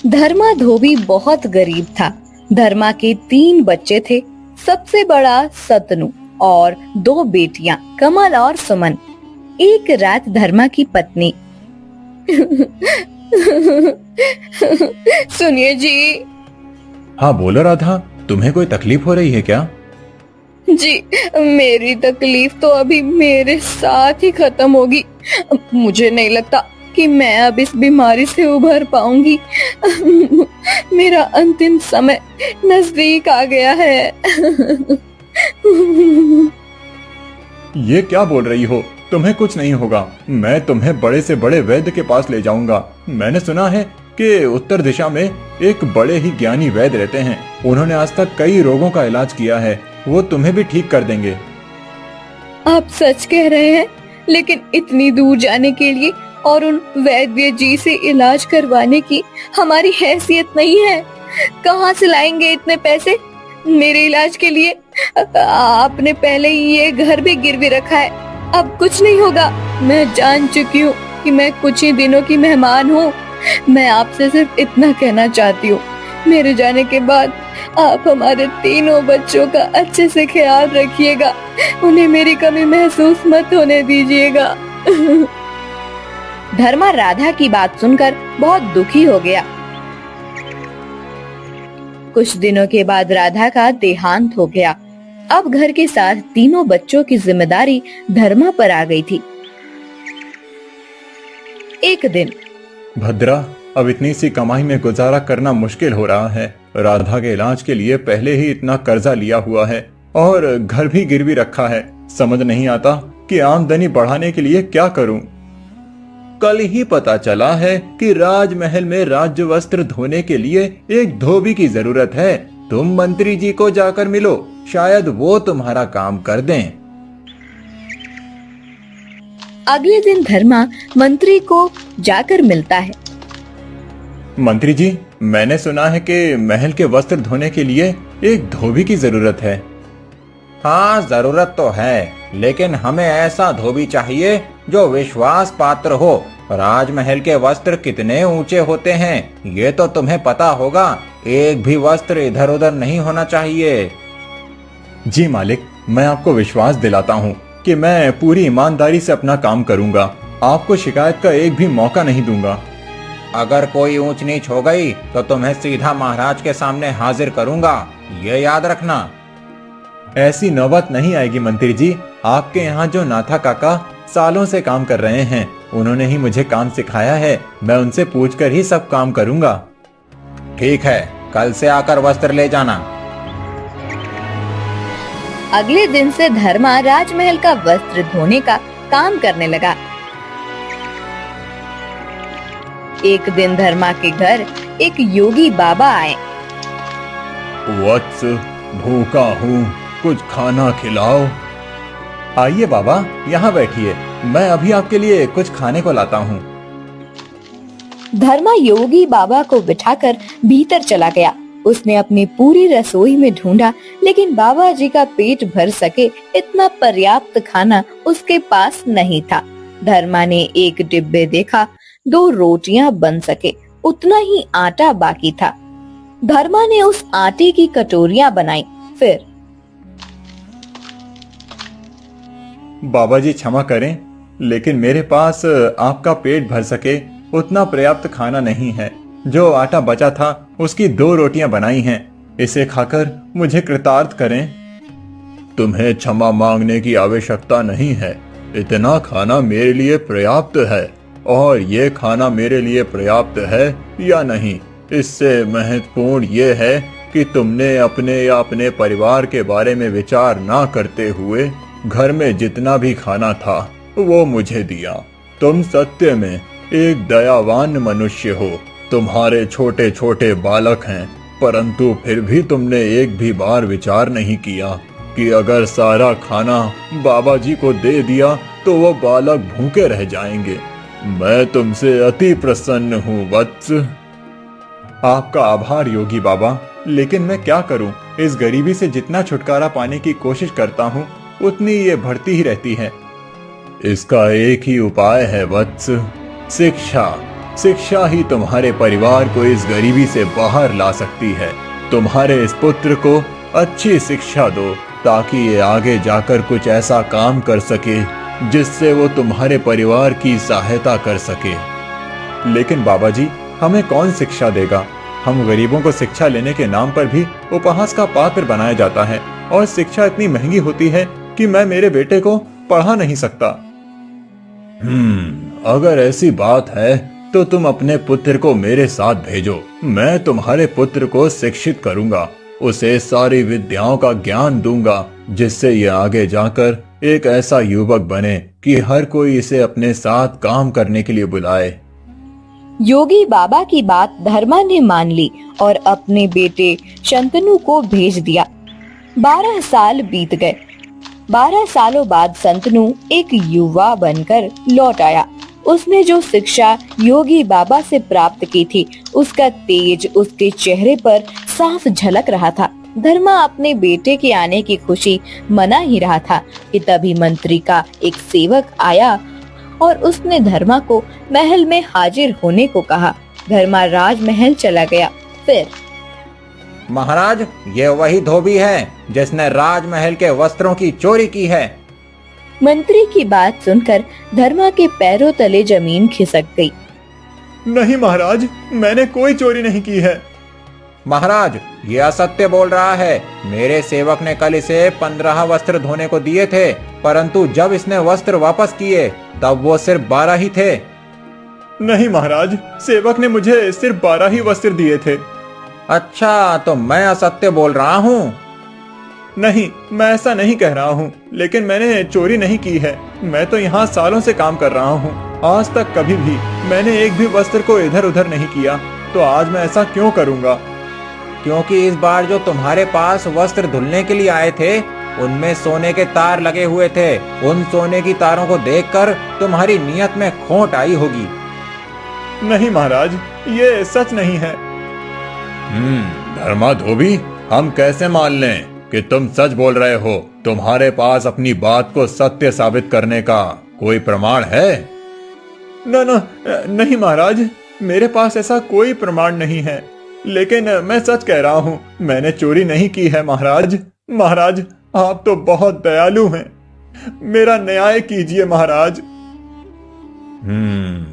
धर्मा धोबी बहुत गरीब था। धर्मा के 3 बच्चे थे। सबसे बड़ा सतनु और 2 बेटियां कमल और सुमन। एक रात धर्मा की पत्नी सुनिए जी। हाँ बोलो राधा, तुम्हें कोई तकलीफ हो रही है क्या? जी, मेरी तकलीफ तो अभी मेरे साथ ही खत्म होगी। मुझे नहीं लगता कि मैं अब इस बीमारी से उभर पाऊंगी। मेरा अंतिम समय नजदीक आ गया है। ये क्या बोल रही हो? तुम्हें कुछ नहीं होगा। मैं तुम्हें बड़े से बड़े वैद्य के पास ले जाऊंगा। मैंने सुना है कि उत्तर दिशा में एक बड़े ही ज्ञानी वैद्य रहते हैं। उन्होंने आज तक कई रोगों का इलाज किया है। वो तुम्हें भी ठीक कर देंगे। आप सच कह रहे हैं? लेकिन इतनी दूर जाने के लिए और उन वैद्य जी से इलाज करवाने की हमारी हैसियत नहीं है। कहाँ से लाएंगे इतने पैसे मेरे इलाज के लिए? आपने पहले ही ये घर भी गिरवी रखा है। अब कुछ नहीं होगा। मैं जान चुकी हूँ कि मैं कुछ ही दिनों की मेहमान हूँ। मैं आपसे सिर्फ इतना कहना चाहती हूँ, मेरे जाने के बाद आप हमारे 3 बच्चों का अच्छे से ख्याल रखिएगा। उन्हें मेरी कमी महसूस मत होने दीजिएगा। धर्मा राधा की बात सुनकर बहुत दुखी हो गया। कुछ दिनों के बाद राधा का देहांत हो गया। अब घर के साथ 3 बच्चों की जिम्मेदारी धर्मा पर आ गई थी। एक दिन, भद्रा, अब इतनी सी कमाई में गुजारा करना मुश्किल हो रहा है। राधा के इलाज के लिए पहले ही इतना कर्जा लिया हुआ है और घर भी गिरवी रखा है। समझ नहीं आता कि आमदनी बढ़ाने के लिए क्या करूं। कल ही पता चला है कि राजमहल में राज्य वस्त्र धोने के लिए एक धोबी की जरूरत है। तुम मंत्री जी को जाकर मिलो, शायद वो तुम्हारा काम कर दें। अगले दिन धर्मा मंत्री को जाकर मिलता है। मंत्री जी, मैंने सुना है कि महल के वस्त्र धोने के लिए एक धोबी की जरूरत है। हाँ, जरूरत तो है, लेकिन हमें ऐसा धोबी चाहिए जो विश्वास पात्र हो। राजमहल के वस्त्र कितने ऊंचे होते हैं, ये तो तुम्हें पता होगा। एक भी वस्त्र इधर उधर नहीं होना चाहिए। जी मालिक, मैं आपको विश्वास दिलाता हूँ कि मैं पूरी ईमानदारी से अपना काम करूंगा। आपको शिकायत का एक भी मौका नहीं दूंगा। अगर कोई ऊंच नीच हो गई तो तुम्हें सीधा महाराज के सामने हाजिर करूंगा, ये याद रखना। ऐसी नौबत नहीं आएगी मंत्री जी। आपके यहाँ जो नाथा काका सालों से काम कर रहे हैं, उन्होंने ही मुझे काम सिखाया है। मैं उनसे पूछकर ही सब काम करूंगा। ठीक है, कल से आकर वस्त्र ले जाना। अगले दिन से धर्मा राजमहल का वस्त्र धोने का काम करने लगा। एक दिन धर्मा के घर एक योगी बाबा आए। वत्स, भूखा हूँ, कुछ खाना खिलाओ। आइए बाबा, यहाँ बैठिए, मैं अभी आपके लिए कुछ खाने को लाता हूँ। धर्मा योगी बाबा को बिठाकर भीतर चला गया। उसने अपनी पूरी रसोई में ढूंढा, लेकिन बाबा जी का पेट भर सके इतना पर्याप्त खाना उसके पास नहीं था। धर्मा ने एक डिब्बे देखा, 2 रोटियां बन सके उतना ही आटा बाकी था। धर्मा ने उस आटे की कटोरियां बनाई। फिर, बाबा जी क्षमा करें, लेकिन मेरे पास आपका पेट भर सके उतना पर्याप्त खाना नहीं है। जो आटा बचा था उसकी 2 रोटियां बनाई हैं। इसे खाकर मुझे कृतार्थ करें। तुम्हें क्षमा मांगने की आवश्यकता नहीं है। इतना खाना मेरे लिए पर्याप्त है, और ये खाना मेरे लिए पर्याप्त है या नहीं, इससे महत्वपूर्ण ये है कि तुमने अपने या अपने परिवार के बारे में विचार ना करते हुए घर में जितना भी खाना था वो मुझे दिया। तुम सत्य में एक दयावान मनुष्य हो। तुम्हारे छोटे छोटे बालक हैं, परंतु फिर भी तुमने एक भी बार विचार नहीं किया कि अगर सारा खाना बाबा जी को दे दिया तो वो बालक भूखे रह जाएंगे। मैं तुमसे अति प्रसन्न हूँ वत्स। आपका आभार योगी बाबा, लेकिन मैं क्या करूं? इस गरीबी से जितना छुटकारा पाने की कोशिश करता हूं, उतनी ये बढ़ती ही रहती है। इसका एक ही उपाय है वत्स, शिक्षा। शिक्षा ही तुम्हारे परिवार को इस गरीबी से बाहर ला सकती है। तुम्हारे इस पुत्र को अच्छी शिक्षा दो ताकि ये आगे जाकर कुछ ऐसा काम कर सके जिससे वो तुम्हारे परिवार की सहायता कर सके। लेकिन बाबा जी, हमें कौन शिक्षा देगा? हम गरीबों को शिक्षा लेने के नाम पर भी उपहास का पात्र बनाया जाता है और शिक्षा इतनी महंगी होती है कि मैं मेरे बेटे को पढ़ा नहीं सकता। अगर ऐसी बात है तो तुम अपने पुत्र को मेरे साथ भेजो। मैं तुम्हारे पुत्र को शिक्षित करूंगा, उसे सारी विद्याओं का ज्ञान दूंगा जिससे ये आगे जाकर एक ऐसा युवक बने कि हर कोई इसे अपने साथ काम करने के लिए बुलाए। योगी बाबा की बात धर्मा ने मान ली और अपने बेटे शंतनु को भेज दिया। 12 साल बीत गए। 12 सालों बाद शंतनु एक युवा बनकर लौट आया। उसने जो शिक्षा योगी बाबा से प्राप्त की थी, उसका तेज उसके चेहरे पर साफ झलक रहा था। धर्मा अपने बेटे के आने की खुशी मना ही रहा था कि तभी मंत्री का एक सेवक आया और उसने धर्मा को महल में हाजिर होने को कहा। धर्मा राजमहल चला गया। फिर महाराज, ये वही धोबी है जिसने राजमहल के वस्त्रों की चोरी की है। मंत्री की बात सुनकर धर्मा के पैरों तले जमीन खिसक गई। नहीं महाराज, मैंने कोई चोरी नहीं की है। महाराज, ये असत्य बोल रहा है। मेरे सेवक ने कल इसे 15 वस्त्र धोने को दिए थे, परंतु जब इसने वस्त्र वापस किए तब वो सिर्फ 12 ही थे। नहीं महाराज, सेवक ने मुझे सिर्फ 12 ही वस्त्र दिए थे। अच्छा, तो मैं असत्य बोल रहा हूँ? नहीं, मैं ऐसा नहीं कह रहा हूँ, लेकिन मैंने चोरी नहीं की है। मैं तो यहाँ सालों से काम कर रहा हूँ। आज तक कभी भी मैंने एक भी वस्त्र को इधर उधर नहीं किया, तो आज मैं ऐसा क्यों करूँगा? क्योंकि इस बार जो तुम्हारे पास वस्त्र धुलने के लिए आए थे, उनमें सोने के तार लगे हुए थे। उन सोने की तारों को देखकर तुम्हारी नीयत में खोट आई होगी। नहीं महाराज, ये सच नहीं है। धर्मा धोबी, हम कैसे मान लें कि तुम सच बोल रहे हो? तुम्हारे पास अपनी बात को सत्य साबित करने का कोई प्रमाण है? नहीं महाराज, मेरे पास ऐसा कोई प्रमाण नहीं है, लेकिन मैं सच कह रहा हूँ, मैंने चोरी नहीं की है। महाराज, महाराज, आप तो बहुत दयालु हैं, मेरा न्याय कीजिए महाराज।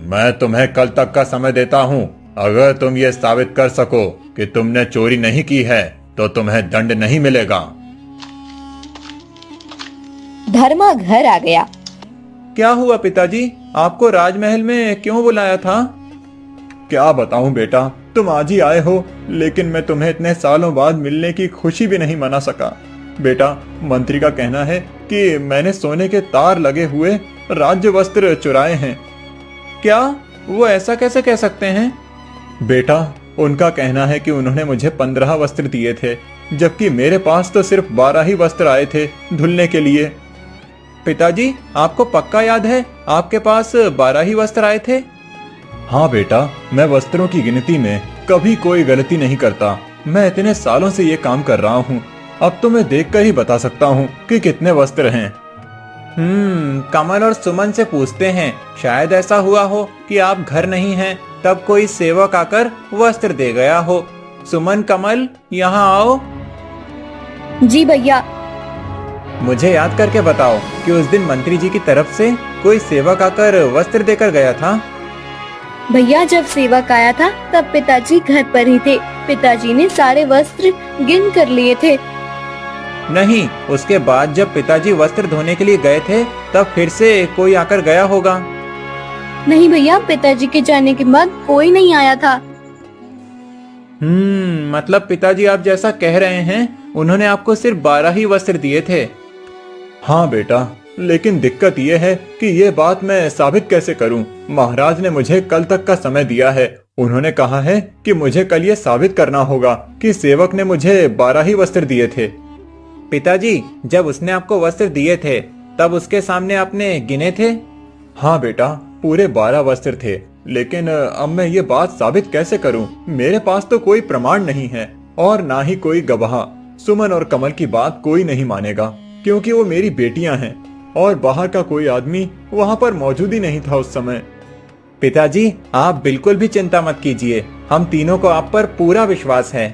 मैं तुम्हें कल तक का समय देता हूँ। अगर तुम ये साबित कर सको कि तुमने चोरी नहीं की है तो तुम्हें दंड नहीं मिलेगा। धर्मा घर आ गया। क्या हुआ पिताजी, आपको राजमहल में क्यों बुलाया था? क्या बताऊं बेटा, तुम आज ही आए हो, लेकिन मैं तुम्हें इतने सालों बाद मिलने की खुशी भी नहीं मना सका। बेटा, मंत्री का कहना है कि मैंने सोने के तार लगे हुए राज्य वस्त्र चुराए हैं। क्या? वो ऐसा कैसे कह सकते हैं? बेटा, उनका कहना है कि उन्होंने मुझे 15 वस्त्र दिए थे, जबकि मेरे पास तो सिर्फ 12 ही वस्त्र आए थे धुलने के लिए। पिताजी, आपको पक्का याद है आपके पास 12 ही वस्त्र आए थे? हाँ बेटा, मैं वस्त्रों की गिनती में कभी कोई गलती नहीं करता। मैं इतने सालों से ये काम कर रहा हूँ, अब तो मैं देखकर ही बता सकता हूँ कि कितने वस्त्र हैं। कमल और सुमन से पूछते हैं। शायद ऐसा हुआ हो कि आप घर नहीं हैं, तब कोई सेवक आकर वस्त्र दे गया हो। सुमन, कमल, यहाँ आओ। जी भैया। मुझे याद करके बताओ कि उस दिन मंत्री जी की तरफ से कोई सेवक आकर वस्त्र देकर गया था? भैया, जब सेवक आया था तब पिताजी घर पर ही थे। पिताजी ने सारे वस्त्र गिन कर लिए थे। नहीं, उसके बाद जब पिताजी वस्त्र धोने के लिए गए थे तब फिर से कोई आकर गया होगा। नहीं भैया, पिताजी के जाने के बाद कोई नहीं आया था। मतलब पिताजी आप जैसा कह रहे हैं, उन्होंने आपको सिर्फ 12 ही वस्त्र दिए थे। हाँ बेटा, लेकिन दिक्कत यह है कि ये बात मैं साबित कैसे करूं? महाराज ने मुझे कल तक का समय दिया है। उन्होंने कहा है कि मुझे कल ये साबित करना होगा कि सेवक ने मुझे 12 ही वस्त्र दिए थे। पिताजी, जब उसने आपको वस्त्र दिए थे तब उसके सामने आपने गिने थे? हाँ बेटा, पूरे 12 वस्त्र थे, लेकिन अब मैं ये बात साबित कैसे करूं? मेरे पास तो कोई प्रमाण नहीं है और ना ही कोई गवाह। सुमन और कमल की बात कोई नहीं मानेगा, क्योंकि वो मेरी बेटियां हैं। और बाहर का कोई आदमी वहाँ पर मौजूद ही नहीं था उस समय। पिताजी, आप बिल्कुल भी चिंता मत कीजिए, हम तीनों को आप पर पूरा विश्वास है।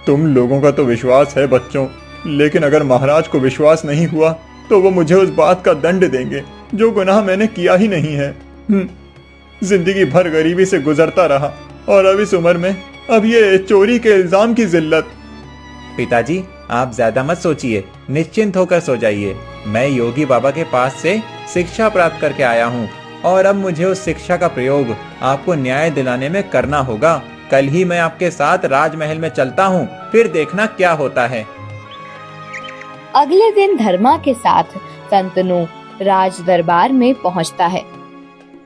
तुम लोगों का तो विश्वास है बच्चों, लेकिन अगर महाराज को विश्वास नहीं हुआ तो वो मुझे उस बात का दंड देंगे जो गुनाह मैंने किया ही नहीं है। जिंदगी भर गरीबी से गुजरता रहा और अब इस उम्र में अब ये चोरी के इल्जाम की जिल्लत। पिताजी, आप ज्यादा मत सोचिए, निश्चिंत होकर सो जाइए। मैं योगी बाबा के पास से शिक्षा प्राप्त करके आया हूँ और अब मुझे उस शिक्षा का प्रयोग आपको न्याय दिलाने में करना होगा। कल ही मैं आपके साथ राजमहल में चलता हूँ, फिर देखना क्या होता है। अगले दिन धर्मा के साथ संतनु राज दरबार में पहुंचता है।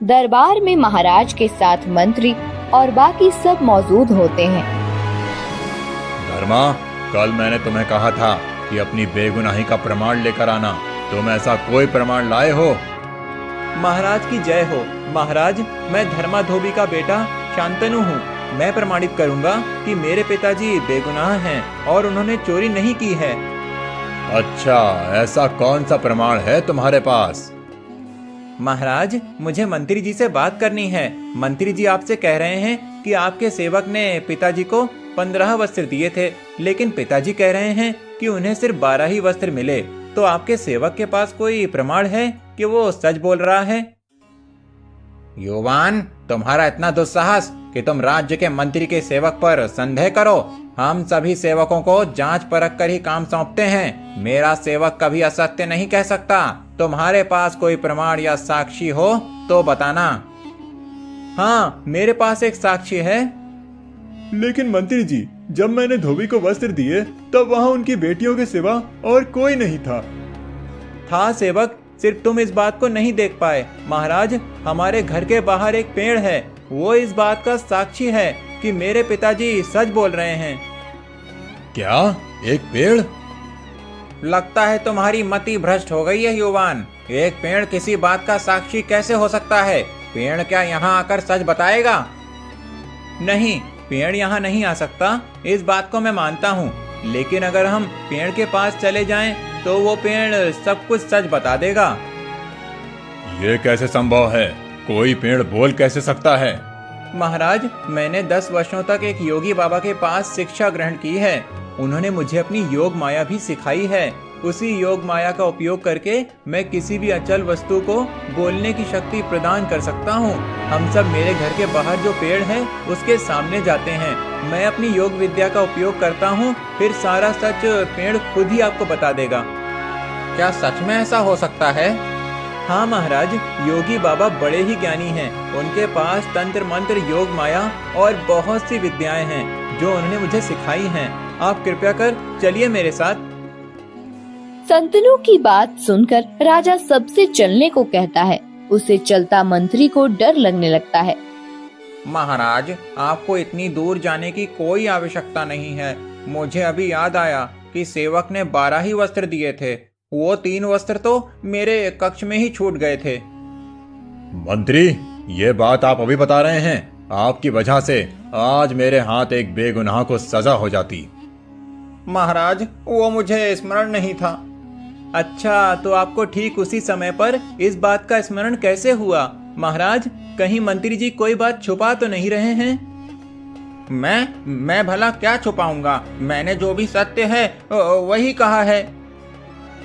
दरबार में महाराज के साथ मंत्री और बाकी सब मौजूद होते हैं। धर्मा, कल मैंने तुम्हें कहा था कि अपनी बेगुनाही का प्रमाण लेकर आना। तुम ऐसा कोई प्रमाण लाए हो? महाराज की जय हो। महाराज, मैं धर्मा धोबी का बेटा शांतनु हूँ। मैं प्रमाणित करूंगा कि मेरे पिताजी बेगुनाह हैं और उन्होंने चोरी नहीं की है। अच्छा, ऐसा कौन सा प्रमाण है तुम्हारे पास? महाराज, मुझे मंत्री जी से बात करनी है। मंत्री जी आपसे कह रहे हैं कि आपके सेवक ने पिताजी को 15 वस्त्र दिए थे, लेकिन पिताजी कह रहे हैं कि उन्हें सिर्फ 12 ही वस्त्र मिले। तो आपके सेवक के पास कोई प्रमाण है कि वो सच बोल रहा है? युवान, तुम्हारा इतना दुस्साहस कि तुम राज्य के मंत्री के सेवक पर संदेह करो। हम सभी सेवकों को जांच परख कर ही काम सौंपते हैं। मेरा सेवक कभी असत्य नहीं कह सकता। तुम्हारे पास कोई प्रमाण या साक्षी हो तो बताना। हाँ, मेरे पास एक साक्षी है। लेकिन मंत्री जी, जब मैंने धोबी को वस्त्र दिए तब वहाँ उनकी बेटियों के सिवा और कोई नहीं था। था सेवक, सिर्फ तुम इस बात को नहीं देख पाए। महाराज, हमारे घर के बाहर एक पेड़ है, वो इस बात का साक्षी है कि मेरे पिताजी सच बोल रहे हैं। क्या? एक पेड़? लगता है तुम्हारी मति भ्रष्ट हो गई है युवान। एक पेड़ किसी बात का साक्षी कैसे हो सकता है? पेड़ क्या यहाँ आकर सच बताएगा? नहीं, पेड़ यहाँ नहीं आ सकता, इस बात को मैं मानता हूँ। लेकिन अगर हम पेड़ के पास चले जाएं, तो वो पेड़ सब कुछ सच बता देगा। ये कैसे संभव है? कोई पेड़ बोल कैसे सकता है? महाराज, मैंने 10 वर्षों तक एक योगी बाबा के पास शिक्षा ग्रहण की है। उन्होंने मुझे अपनी योग माया भी सिखाई है। उसी योग माया का उपयोग करके मैं किसी भी अचल वस्तु को बोलने की शक्ति प्रदान कर सकता हूँ। हम सब मेरे घर के बाहर जो पेड़ है उसके सामने जाते हैं। मैं अपनी योग विद्या का उपयोग करता हूँ, फिर सारा सच पेड़ खुद ही आपको बता देगा। क्या सच में ऐसा हो सकता है? हाँ महाराज, योगी बाबा बड़े ही ज्ञानी हैं। उनके पास तंत्र मंत्र, योग माया और बहुत सी विद्याएं हैं जो उन्होंने मुझे सिखाई हैं। आप कृपया कर चलिए मेरे साथ। संतनु की बात सुनकर राजा सबसे चलने को कहता है। उसे चलता मंत्री को डर लगने लगता है। महाराज, आपको इतनी दूर जाने की कोई आवश्यकता नहीं है। मुझे अभी याद आया कि सेवक ने 12 ही वस्त्र दिए थे। वो 3 वस्त्र तो मेरे कक्ष में ही छूट गए थे। मंत्री, ये बात आप अभी बता रहे हैं? आपकी वजह से आज मेरे हाथ एक बेगुनाह को सजा हो जाती। महाराज, वो मुझे स्मरण नहीं था। अच्छा, तो आपको ठीक उसी समय पर इस बात का स्मरण कैसे हुआ? महाराज, कहीं मंत्री जी कोई बात छुपा तो नहीं रहे हैं? मैं भला क्या छुपाऊंगा? मैंने जो भी सत्य है वही कहा है।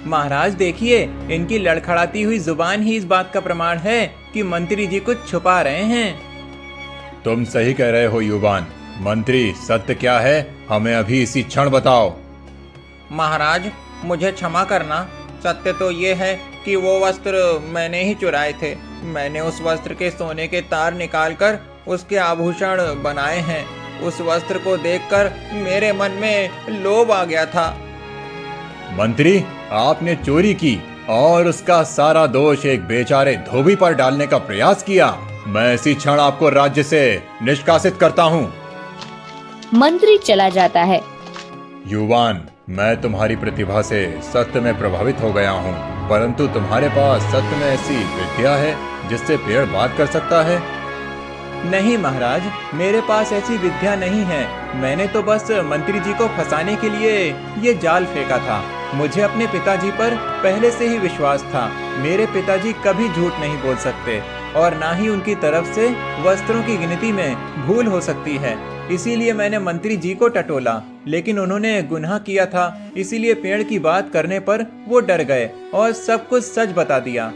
महाराज देखिए, इनकी लड़खड़ाती हुई जुबान ही इस बात का प्रमाण है कि मंत्री जी कुछ छुपा रहे हैं। तुम सही कह रहे हो युवान। मंत्री, सत्य क्या है? हमें अभी इसी क्षण बताओ। महाराज, मुझे क्षमा करना। सत्य तो ये है कि वो वस्त्र मैंने ही चुराए थे। मैंने उस वस्त्र के सोने के तार निकालकर उसके आभूषण बनाए हैं। उस वस्त्र को देखकर मेरे मन में लोभ आ गया था। मंत्री, आपने चोरी की और उसका सारा दोष एक बेचारे धोबी पर डालने का प्रयास किया। मैं इसी क्षण आपको राज्य से निष्कासित करता हूँ। मंत्री चला जाता है। युवान, मैं तुम्हारी प्रतिभा से सत्य में प्रभावित हो गया हूँ, परंतु तुम्हारे पास सत्य में ऐसी विद्या है जिससे पेड़ बात कर सकता है? नहीं महाराज, मेरे पास ऐसी विद्या नहीं है। मैंने तो बस मंत्री जी को फंसाने के लिए ये जाल फेंका था। मुझे अपने पिताजी पर पहले से ही विश्वास था। मेरे पिताजी कभी झूठ नहीं बोल सकते और ना ही उनकी तरफ से वस्त्रों की गिनती में भूल हो सकती है। इसीलिए मैंने मंत्री जी को टटोला, लेकिन उन्होंने गुनाह किया था, इसीलिए पेड़ की बात करने पर वो डर गए और सब कुछ सच बता दिया।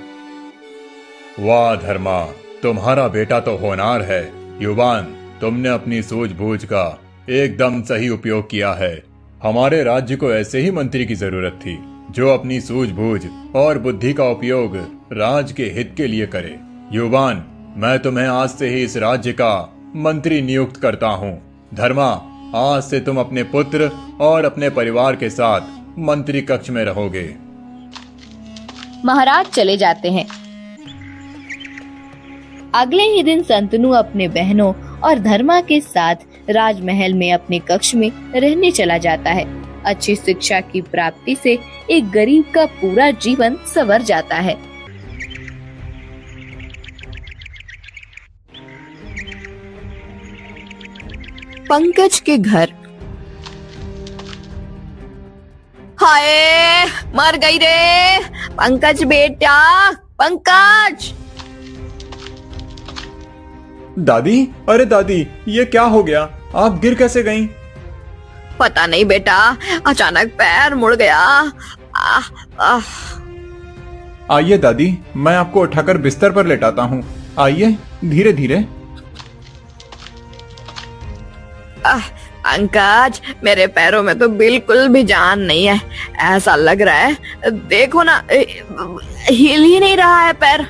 वाह धर्मा, तुम्हारा बेटा तो होनहार है। युवान, तुमने अपनी सूझबूझ का एकदम सही उपयोग किया है। हमारे राज्य को ऐसे ही मंत्री की जरूरत थी, जो अपनी सूझबूझ और बुद्धि का उपयोग राज्य के हित के लिए करे। युवान, मैं तुम्हें आज से ही इस राज्य का मंत्री नियुक्त करता हूँ। धर्मा, आज से तुम अपने पुत्र और अपने परिवार के साथ मंत्री कक्ष में रहोगे। महाराज चले जाते हैं। अगले ही दिन संतनु अपने बहनों और धर्मा के साथ राजमहल में अपने कक्ष में रहने चला जाता है। अच्छी शिक्षा की प्राप्ति से एक गरीब का पूरा जीवन संवर जाता है। पंकज के घर। हाय, मर गई रे पंकज बेटा, पंकज। दादी, अरे दादी, ये क्या हो गया? आप गिर कैसे गईं? पता नहीं बेटा, अचानक पैर मुड़ गया। आइए दादी, मैं आपको उठाकर बिस्तर पर लेटाता हूँ। आइए, धीरे धीरे। पंकज, मेरे पैरों में तो बिल्कुल भी जान नहीं है। ऐसा लग रहा है, देखो ना, हिल ही नहीं रहा है पैर।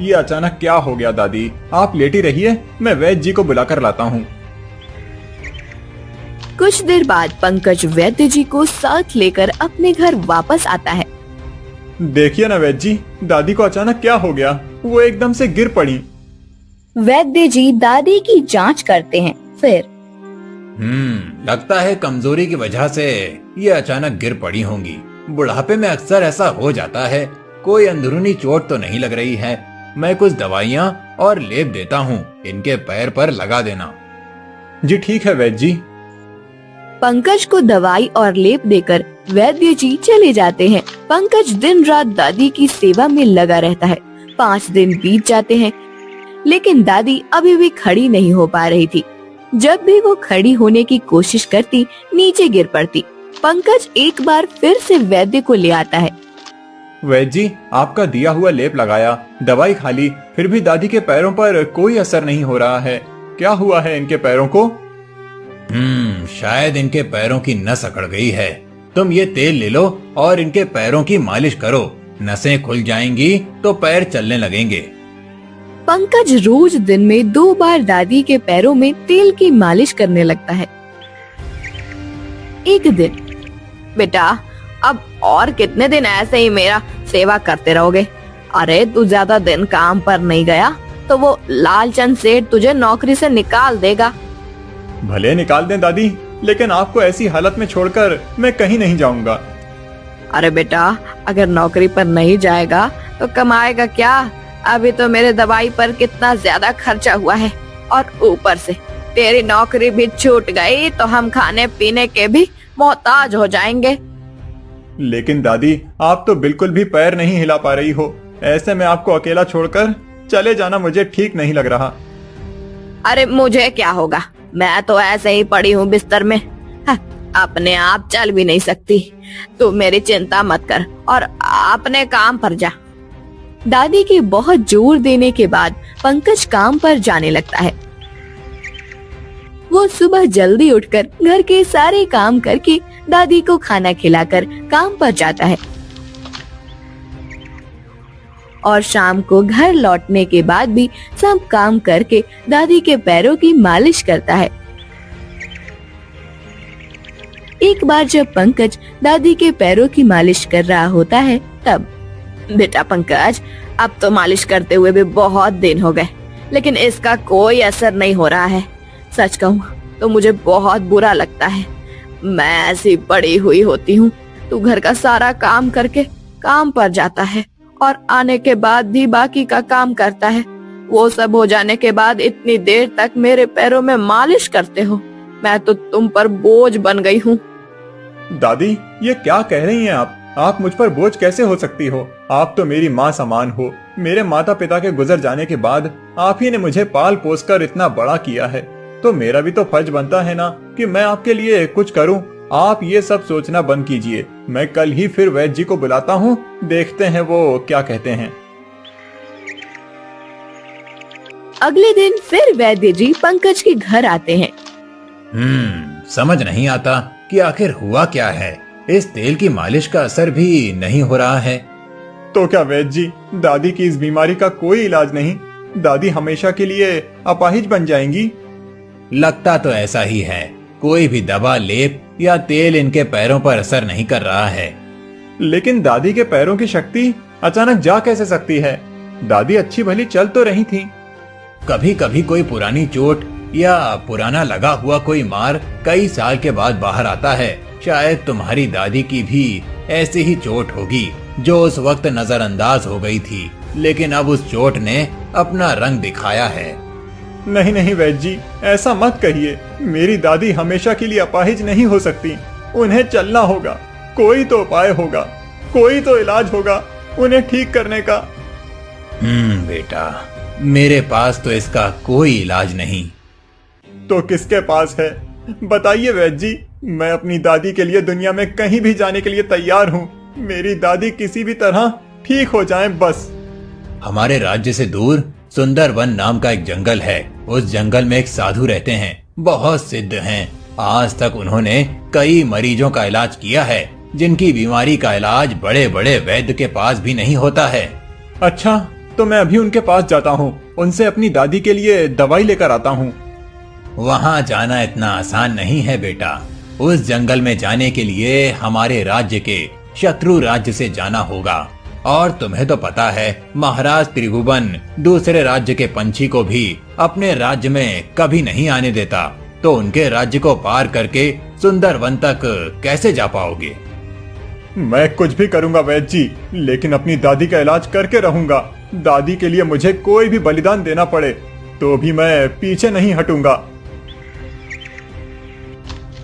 ये अचानक क्या हो गया दादी? आप लेटी रहिए, मैं वैद्य जी को बुलाकर लाता हूँ। कुछ देर बाद पंकज वैद्य जी को साथ लेकर अपने घर वापस आता है। देखिए ना वैद्य जी, दादी को अचानक क्या हो गया? वो एकदम से गिर पड़ी। वैद्य जी दादी की जांच करते हैं। फिर लगता है कमजोरी की वजह से ये अचानक गिर पड़ी होंगी। बुढ़ापे में अक्सर ऐसा हो जाता है। कोई अंदरूनी चोट तो नहीं लग रही है। मैं कुछ दवाइयाँ और लेप देता हूँ, इनके पैर पर लगा देना। जी ठीक है वैद्य जी। पंकज को दवाई और लेप देकर वैद्य जी चले जाते हैं। पंकज दिन रात दादी की सेवा में लगा रहता है। 5 दिन बीत जाते हैं, लेकिन दादी अभी भी खड़ी नहीं हो पा रही थी। जब भी वो खड़ी होने की कोशिश करती, नीचे गिर पड़ती। पंकज एक बार फिर से वैद्य को ले आता है। वैद्य जी, आपका दिया हुआ लेप लगाया, दवाई खा ली, फिर भी दादी के पैरों पर कोई असर नहीं हो रहा है। क्या हुआ है इनके पैरों को? शायद इनके पैरों की नस अकड़ गई है। तुम ये तेल ले लो और इनके पैरों की मालिश करो। नसें खुल जाएंगी तो पैर चलने लगेंगे। पंकज रोज दिन में 2 बार दादी के पैरों में तेल की मालिश करने लगता है। एक दिन, बेटा, अब और कितने दिन ऐसे ही मेरा सेवा करते रहोगे? अरे तू ज्यादा दिन काम पर नहीं गया तो वो लालचंद सेठ तुझे नौकरी से निकाल देगा। भले निकाल दें दादी, लेकिन आपको ऐसी हालत में छोड़कर मैं कहीं नहीं जाऊंगा। अरे बेटा, अगर नौकरी पर नहीं जाएगा तो कमाएगा क्या? अभी तो मेरे दवाई पर कितना ज्यादा खर्चा हुआ है, और ऊपर से तेरी नौकरी भी छूट गई तो हम खाने पीने के भी मोहताज हो जाएंगे। लेकिन दादी, आप तो बिल्कुल भी पैर नहीं हिला पा रही हो। ऐसे में आपको अकेला छोड़कर चले जाना मुझे ठीक नहीं लग रहा। अरे मुझे क्या होगा, मैं तो ऐसे ही पड़ी हूँ बिस्तर में। अपने आप चल भी नहीं सकती। तू मेरी चिंता मत कर और अपने काम पर जा। दादी के बहुत जोर देने के बाद पंकज काम पर जाने लगता है। वो सुबह जल्दी उठकर घर के सारे काम करके दादी को खाना खिलाकर काम पर जाता है, और शाम को घर लौटने के बाद भी सब काम करके दादी के पैरों की मालिश करता है। एक बार जब पंकज दादी के पैरों की मालिश कर रहा होता है, तब, बेटा पंकज, अब तो मालिश करते हुए भी बहुत दिन हो गए, लेकिन इसका कोई असर नहीं हो रहा है। सच कहूँ तो मुझे बहुत बुरा लगता है। मैं ऐसी पड़ी हुई होती हूँ, तू घर का सारा काम करके काम पर जाता है और आने के बाद भी बाकी का काम करता है। वो सब हो जाने के बाद इतनी देर तक मेरे पैरों में मालिश करते हो। मैं तो तुम पर बोझ बन गई हूँ। दादी, ये क्या कह रही हैं आप मुझ पर बोझ कैसे हो सकती हो? आप तो मेरी माँ समान हो। मेरे माता पिता के गुजर जाने के बाद आप ही ने मुझे पाल पोस कर इतना बड़ा किया है, तो मेरा भी तो फर्ज बनता है ना कि मैं आपके लिए कुछ करूं। आप ये सब सोचना बंद कीजिए। मैं कल ही फिर वैद्य जी को बुलाता हूँ, देखते हैं वो क्या कहते हैं। अगले दिन फिर वैद्य जी पंकज के घर आते हैं। समझ नहीं आता कि आखिर हुआ क्या है। इस तेल की मालिश का असर भी नहीं हो रहा है। तो क्या वैद्य जी, दादी की इस बीमारी का कोई इलाज नहीं? दादी हमेशा के लिए अपाहिज बन जाएंगी? लगता तो ऐसा ही है। कोई भी दवा, लेप या तेल इनके पैरों पर असर नहीं कर रहा है। लेकिन दादी के पैरों की शक्ति अचानक जा कैसे सकती है? दादी अच्छी भली चल तो रही थी। कभी कभी कोई पुरानी चोट या पुराना लगा हुआ कोई मार कई साल के बाद बाहर आता है। शायद तुम्हारी दादी की भी ऐसी ही चोट होगी जो उस वक्त नजरअंदाज हो गई थी, लेकिन अब उस चोट ने अपना रंग दिखाया है। नहीं नहीं वैद्य जी, ऐसा मत कहिए। मेरी दादी हमेशा के लिए अपाहिज नहीं हो सकती। उन्हें चलना होगा। कोई तो उपाय होगा, कोई तो इलाज होगा उन्हें ठीक करने का। बेटा, मेरे पास तो इसका कोई इलाज नहीं। तो किसके पास है? बताइए वैद्य जी। मैं अपनी दादी के लिए दुनिया में कहीं भी जाने के लिए तैयार हूँ। मेरी दादी किसी भी तरह ठीक हो जाए बस। हमारे राज्य से दूर सुंदरवन नाम का एक जंगल है। उस जंगल में एक साधु रहते हैं, बहुत सिद्ध हैं। आज तक उन्होंने कई मरीजों का इलाज किया है, जिनकी बीमारी का इलाज बड़े बड़े वैद्य के पास भी नहीं होता है। अच्छा, तो मैं अभी उनके पास जाता हूँ, उनसे अपनी दादी के लिए दवाई लेकर आता हूँ। वहाँ जाना इतना आसान नहीं है बेटा। उस जंगल में जाने के लिए हमारे राज्य के शत्रु राज्य से जाना होगा। और तुम्हें तो पता है, महाराज त्रिभुवन दूसरे राज्य के पंछी को भी अपने राज्य में कभी नहीं आने देता। तो उनके राज्य को पार करके सुंदरवन तक कैसे जा पाओगे? मैं कुछ भी करूंगा वैद्य जी, लेकिन अपनी दादी का इलाज करके रहूंगा। दादी के लिए मुझे कोई भी बलिदान देना पड़े तो भी मैं पीछे नहीं हटूंगा।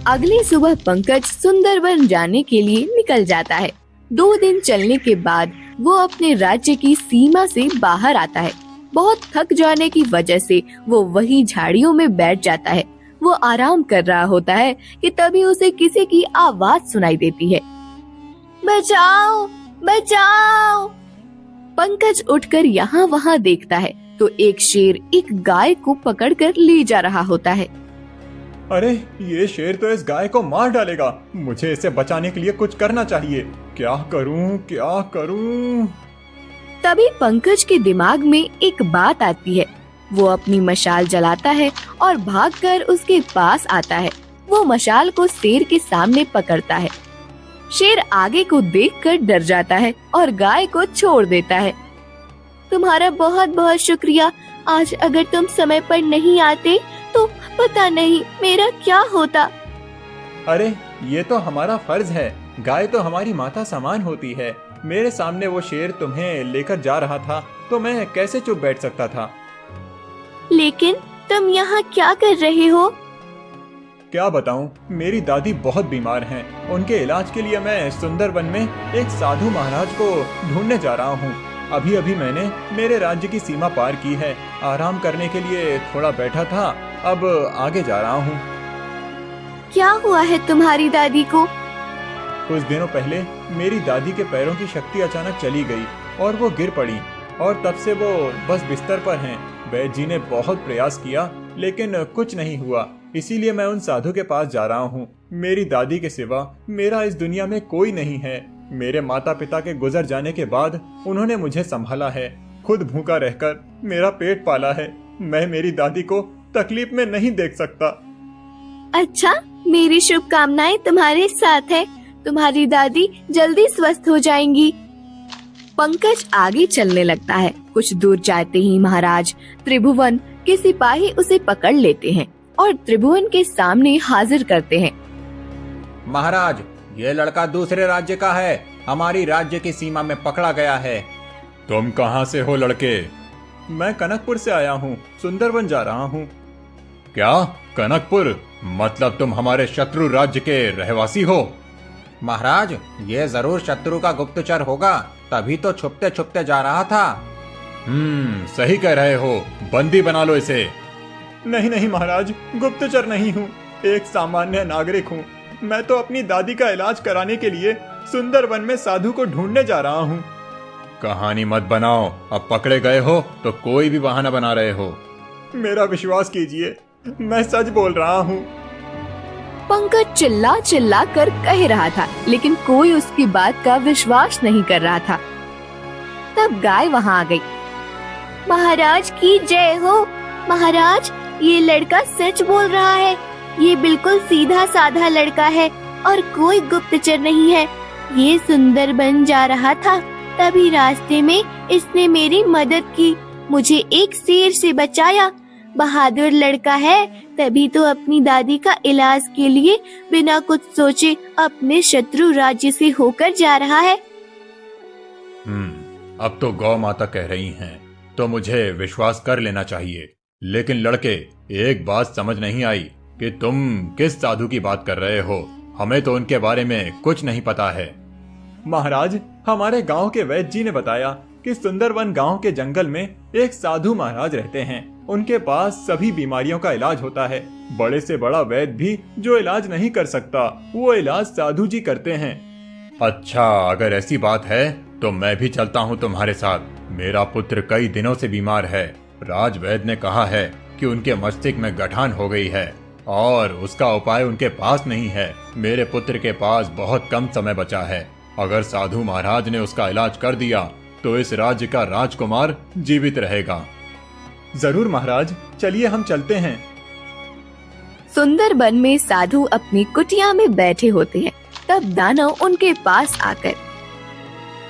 अगली सुबह पंकज सुंदरवन जाने के लिए निकल जाता है। 2 दिन चलने के बाद वो अपने राज्य की सीमा से बाहर आता है। बहुत थक जाने की वजह से वो वही झाड़ियों में बैठ जाता है। वो आराम कर रहा होता है कि तभी उसे किसी की आवाज सुनाई देती है। बचाओ, बचाओ! पंकज उठकर यहाँ वहाँ देखता है तो एक शेर एक गाय को पकड़कर ले जा रहा होता है। अरे, ये शेर तो इस गाय को मार डालेगा। मुझे इसे बचाने के लिए कुछ करना चाहिए। क्या करूं, क्या करूं? तभी पंकज के दिमाग में एक बात आती है। वो अपनी मशाल जलाता है और भागकर उसके पास आता है। वो मशाल को शेर के सामने पकड़ता है। शेर आगे को देखकर डर जाता है और गाय को छोड़ देता है। तुम्हारा बहुत बहुत शुक्रिया। आज अगर तुम समय पर नहीं आते तो पता नहीं मेरा क्या होता। अरे, ये तो हमारा फर्ज है। गाय तो हमारी माता समान होती है। मेरे सामने वो शेर तुम्हें लेकर जा रहा था तो मैं कैसे चुप बैठ सकता था? लेकिन तुम यहाँ क्या कर रहे हो? क्या बताऊं, मेरी दादी बहुत बीमार हैं। उनके इलाज के लिए मैं सुंदरवन में एक साधु महाराज को ढूंढने जा रहा हूँ। अभी अभी मैंने मेरे राज्य की सीमा पार की है। आराम करने के लिए थोड़ा बैठा था, अब आगे जा रहा हूँ। क्या हुआ है तुम्हारी दादी को? कुछ दिनों पहले मेरी दादी के पैरों की शक्ति अचानक चली गई और वो गिर पड़ी, और तब से वो बस बिस्तर पर हैं। वैद्य जी ने बहुत प्रयास किया लेकिन कुछ नहीं हुआ। इसीलिए मैं उन साधु के पास जा रहा हूँ। मेरी दादी के सिवा मेरा इस दुनिया में कोई नहीं है। मेरे माता पिता के गुजर जाने के बाद उन्होंने मुझे संभाला है। खुद भूखा रहकर मेरा पेट पाला है। मैं मेरी दादी को तकलीफ में नहीं देख सकता। अच्छा, मेरी शुभकामनाएं तुम्हारे साथ है। तुम्हारी दादी जल्दी स्वस्थ हो जाएंगी। पंकज आगे चलने लगता है। कुछ दूर जाते ही महाराज त्रिभुवन के सिपाही उसे पकड़ लेते हैं और त्रिभुवन के सामने हाजिर करते हैं। महाराज, ये लड़का दूसरे राज्य का है, हमारी राज्य की सीमा में पकड़ा गया है। तुम कहाँ से हो लड़के? मैं कनकपुर से आया हूँ, सुंदरवन जा रहा हूँ। क्या? कनकपुर? मतलब तुम हमारे शत्रु राज्य के रहवासी हो? महाराज, ये जरूर शत्रु का गुप्तचर होगा, तभी तो छुपते छुपते जा रहा था। सही कह रहे हो, बंदी बना लो इसे। नहीं नहीं महाराज, गुप्तचर नहीं हूँ, एक सामान्य नागरिक हूँ। मैं तो अपनी दादी का इलाज कराने के लिए सुंदरवन में साधु को ढूंढने जा रहा हूँ। कहानी मत बनाओ, अब पकड़े गए हो तो कोई भी बहाना बना रहे हो। मेरा विश्वास कीजिए, मैं सच बोल रहा हूँ। पंकज चिल्ला चिल्ला कर कह रहा था, लेकिन कोई उसकी बात का विश्वास नहीं कर रहा था। तब गाय वहाँ आ गई। महाराज की जय हो। महाराज, ये लड़का सच बोल रहा है। ये बिल्कुल सीधा साधा लड़का है और कोई गुप्तचर नहीं है। ये सुंदरबन जा रहा था, तभी रास्ते में इसने मेरी मदद की, मुझे एक शेर से बचाया। बहादुर लड़का है, तभी तो अपनी दादी का इलाज के लिए बिना कुछ सोचे अपने शत्रु राज्य से होकर जा रहा है। अब तो गौ माता कह रही हैं, तो मुझे विश्वास कर लेना चाहिए। लेकिन लड़के, एक बात समझ नहीं आई कि तुम किस साधु की बात कर रहे हो। हमें तो उनके बारे में कुछ नहीं पता है। महाराज, हमारे गांव के वैद्य जी ने बताया कि सुंदरवन गांव के जंगल में एक साधु महाराज रहते हैं। उनके पास सभी बीमारियों का इलाज होता है। बड़े से बड़ा वैद्य भी जो इलाज नहीं कर सकता, वो इलाज साधु जी करते हैं। अच्छा, अगर ऐसी बात है तो मैं भी चलता हूँ तुम्हारे साथ। मेरा पुत्र कई दिनों से बीमार है। राजवैद्य ने कहा है कि उनके मस्तिष्क में गठान हो गई है और उसका उपाय उनके पास नहीं है। मेरे पुत्र के पास बहुत कम समय बचा है। अगर साधु महाराज ने उसका इलाज कर दिया तो इस राज्य का राजकुमार जीवित रहेगा। जरूर महाराज, चलिए हम चलते हैं। सुंदरबन में साधु अपनी कुटिया में बैठे होते हैं। तब दानव उनके पास आकर,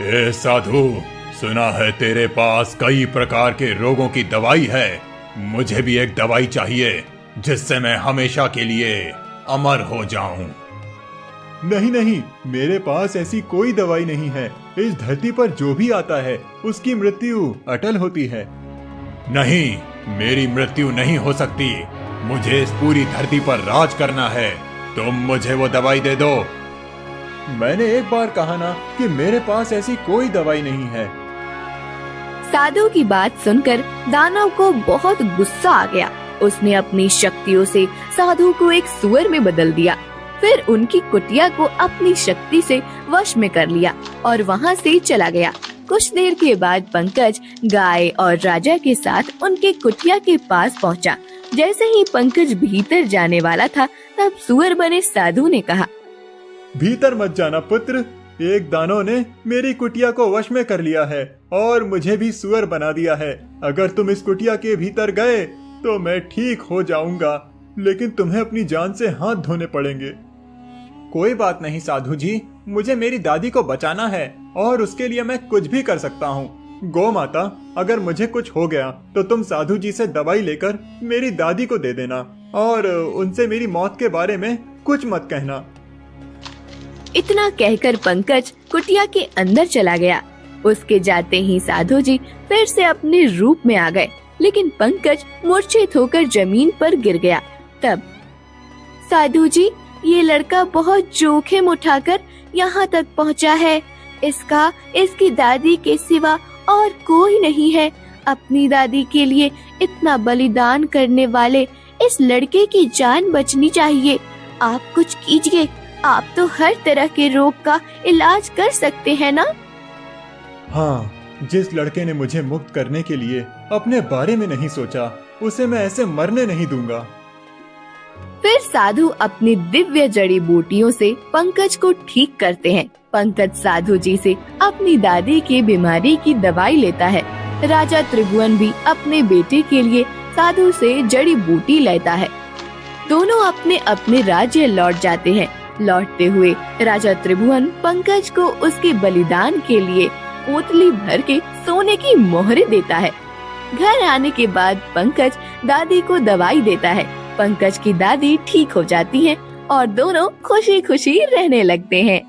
ए साधु, सुना है तेरे पास कई प्रकार के रोगों की दवाई है। मुझे भी एक दवाई चाहिए जिससे मैं हमेशा के लिए अमर हो जाऊं। नहीं नहीं, मेरे पास ऐसी कोई दवाई नहीं है। इस धरती पर जो भी आता है उसकी मृत्यु अटल होती है। नहीं, मेरी मृत्यु नहीं हो सकती। मुझे इस पूरी धरती पर राज करना है। तुम मुझे वो दवाई दे दो। मैंने एक बार कहा ना कि मेरे पास ऐसी कोई दवाई नहीं है। साधु की बात सुनकर दानव को बहुत गुस्सा आ गया। उसने अपनी शक्तियों से साधु को एक सुअर में बदल दिया। फिर उनकी कुटिया को अपनी शक्ति से वश में कर लिया और वहाँ से चला गया। कुछ देर के बाद पंकज गाय और राजा के साथ उनके कुटिया के पास पहुँचा। जैसे ही पंकज भीतर जाने वाला था, तब सुअर बने साधु ने कहा, भीतर मत जाना पुत्र, एक दानव ने मेरी कुटिया को वश में कर लिया है और मुझे भी सुअर बना दिया है। अगर तुम इस कुटिया के भीतर गए तो मैं ठीक हो जाऊंगा, लेकिन तुम्हें अपनी जान से हाथ धोने पड़ेंगे। कोई बात नहीं साधु जी, मुझे मेरी दादी को बचाना है और उसके लिए मैं कुछ भी कर सकता हूँ। गौ माता, अगर मुझे कुछ हो गया तो तुम साधु जी से दवाई लेकर मेरी दादी को दे देना और उनसे मेरी मौत के बारे में कुछ मत कहना। इतना कहकर पंकज कुटिया के अंदर चला गया। उसके जाते ही साधु जी फिर से अपने रूप में आ गए, लेकिन पंकज मूर्छित होकर जमीन पर गिर गया। तब, साधु जी, ये लड़का बहुत जोखिम उठाकर यहाँ तक पहुँचा है। इसकी दादी के सिवा और कोई नहीं है। अपनी दादी के लिए इतना बलिदान करने वाले इस लड़के की जान बचनी चाहिए। आप कुछ कीजिए, आप तो हर तरह के रोग का इलाज कर सकते हैं ना? हाँ, जिस लड़के ने मुझे मुक्त करने के लिए अपने बारे में नहीं सोचा, उसे मैं ऐसे मरने नहीं दूंगा। फिर साधु अपनी दिव्य जड़ी बूटियों से पंकज को ठीक करते हैं। पंकज साधु जी से अपनी दादी की बीमारी की दवाई लेता है। राजा त्रिभुवन भी अपने बेटे के लिए साधु से जड़ी बूटी लेता है। दोनों अपने अपने राज्य लौट जाते हैं। लौटते हुए राजा त्रिभुवन पंकज को उसके बलिदान के लिए पोतली भर के सोने की मोहरें देता है। घर आने के बाद पंकज दादी को दवाई देता है। पंकज की दादी ठीक हो जाती है और दोनों खुशी खुशी रहने लगते हैं।